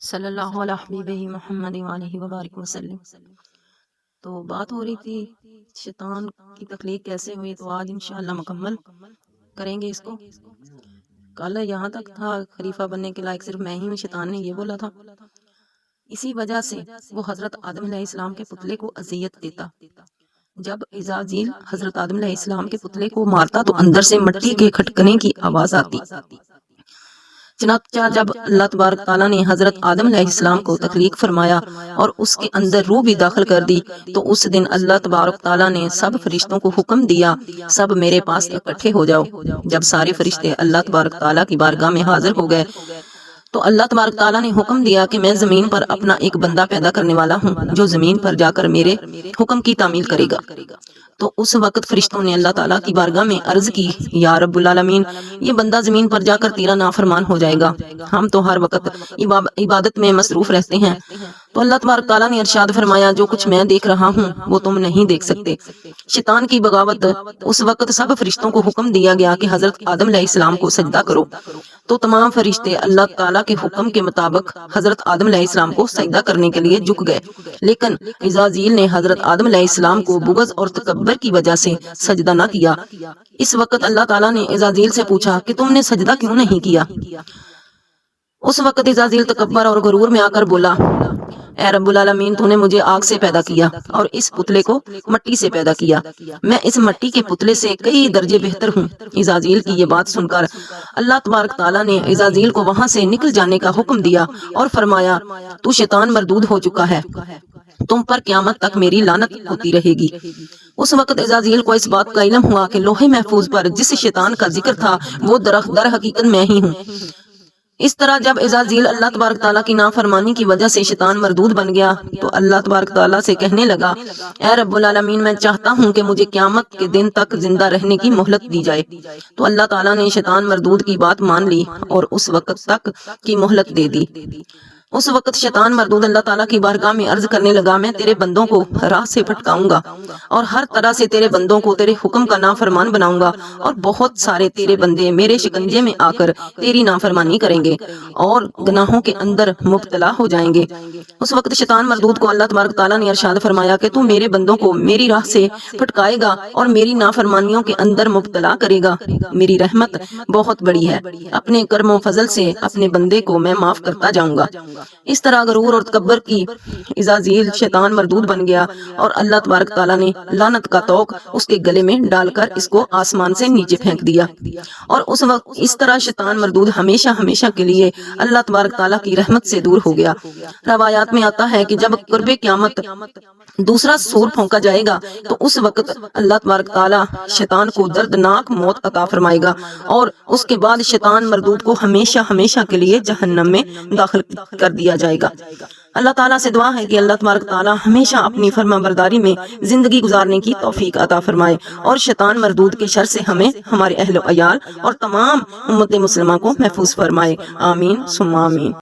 صلی اللہ علیہ حبیبہ محمد وآلہ وبارک وسلم۔ تو بات ہو رہی تھی شیطان کی تخلیق کیسے ہوئی، تو آج انشاءاللہ مکمل کریں گے اس کو۔ کل یہاں تک تھا خلیفہ بننے کے لائق صرف میں ہی ہوں، شیطان نے یہ بولا تھا۔ اسی وجہ سے وہ حضرت آدم علیہ السلام کے پتلے کو اذیت دیتا۔ جب عزازیل حضرت آدم علیہ السلام کے پتلے کو مارتا تو اندر سے مٹی کے کھٹکنے کی آواز آتی۔ چنانچہ جب اللہ تبارک تعالیٰ نے حضرت آدم علیہ السلام کو تخلیق فرمایا اور اس کے اندر روح بھی داخل کر دی، تو اس دن اللہ تبارک تعالیٰ نے سب فرشتوں کو حکم دیا، سب میرے پاس اکٹھے ہو جاؤ۔ جب سارے فرشتے اللہ تبارک تعالیٰ کی بارگاہ میں حاضر ہو گئے تو اللہ تبارک تعالیٰ نے حکم دیا کہ میں زمین پر اپنا ایک بندہ پیدا کرنے والا ہوں جو زمین پر جا کر میرے حکم کی تعمیل کرے گا۔ تو اس وقت فرشتوں نے اللہ تعالیٰ کی بارگاہ میں عرض کی، یا رب العالمین، یہ بندہ زمین پر جا کر تیرا نافرمان ہو جائے گا، ہم تو ہر وقت عبادت میں مصروف رہتے ہیں۔ تو اللہ تبارک تعالیٰ نے ارشاد فرمایا، جو کچھ میں دیکھ رہا ہوں وہ تم نہیں دیکھ سکتے۔ شیطان کی بغاوت، اس وقت سب فرشتوں کو حکم دیا گیا کہ حضرت آدم علیہ السلام کو سجدہ کرو، تو تمام فرشتے اللہ تعالیٰ کے حکم کے مطابق حضرت آدم علیہ السلام کو سجدہ کرنے کے لیے جھک گئے، لیکن عزازیل نے حضرت آدم علیہ السلام کو بغض اور تکبر کی وجہ سے سجدہ نہ کیا۔ اس وقت اللہ تعالیٰ نے عزازیل سے پوچھا کہ تم نے سجدہ کیوں نہیں کیا؟ اس وقت عزازیل تکبر اور غرور میں آ کر بولا، اے رب العالمین، تو نے مجھے آگ سے پیدا کیا اور اس پتلے کو مٹی سے پیدا کیا، میں اس مٹی کے پتلے سے کئی درجے بہتر ہوں۔ عزازیل کی یہ بات سن کر اللہ تبارک تعالیٰ نے عزازیل کو وہاں سے نکل جانے کا حکم دیا اور فرمایا، تو شیطان مردود ہو چکا ہے، تم پر قیامت تک میری لعنت ہوتی رہے گی۔ اس وقت عزازیل کو اس بات کا علم ہوا کہ لوح محفوظ پر جس شیطان کا ذکر تھا وہ در حقیقت میں ہی ہوں۔ اس طرح جب عزازیل اللہ تبارک تعالیٰ کی نافرمانی کی وجہ سے شیطان مردود بن گیا تو اللہ تبارک تعالیٰ سے کہنے لگا، اے رب العالمین، میں چاہتا ہوں کہ مجھے قیامت کے دن تک زندہ رہنے کی مہلت دی جائے۔ تو اللہ تعالیٰ نے شیطان مردود کی بات مان لی اور اس وقت تک کی مہلت دے دی۔ اس وقت شیطان مردود اللہ تعالیٰ کی بارگاہ میں عرض کرنے لگا، میں تیرے بندوں کو راہ سے بھٹکاؤں گا اور ہر طرح سے تیرے بندوں کو تیرے حکم کا نافرمان بناؤں گا، اور بہت سارے تیرے بندے میرے شکنجے میں آ کر تیری نافرمانی کریں گے اور گناہوں کے اندر مبتلا ہو جائیں گے۔ اس وقت شیطان مردود کو اللہ تبارک تعالیٰ نے ارشاد فرمایا کہ تو میرے بندوں کو میری راہ سے بھٹکائے گا اور میری نافرمانیوں کے اندر مبتلا کرے گا، میری رحمت بہت بڑی ہے، اپنے کرم و فضل سے اپنے بندے کو میں معاف کرتا جاؤں گا۔ اس طرح غرور اور تکبر کی عزازیل شیطان مردود بن گیا اور اللہ تبارک تعالیٰ نے لعنت کا طوق اس کے گلے میں ڈال کر اس کو آسمان سے نیچے پھینک دیا، اور اس وقت اس طرح شیطان مردود ہمیشہ ہمیشہ کے لیے اللہ تبارک تعالیٰ کی رحمت سے دور ہو گیا۔ روایات میں آتا ہے کہ جب قرب قیامت دوسرا سور پھونکا جائے گا تو اس وقت اللہ تبارک تعالیٰ شیطان کو دردناک موت عطا فرمائے گا، اور اس کے بعد شیطان مردود کو ہمیشہ ہمیشہ کے لیے جہنم میں داخل کر دیا جائے گا۔ اللہ تعالیٰ سے دعا ہے کہ اللہ تبارک تعالیٰ ہمیشہ اپنی فرما برداری میں زندگی گزارنے کی توفیق عطا فرمائے اور شیطان مردود کے شر سے ہمیں، ہمارے اہل و عیال اور تمام امت مسلمہ کو محفوظ فرمائے۔ آمین ثم آمین۔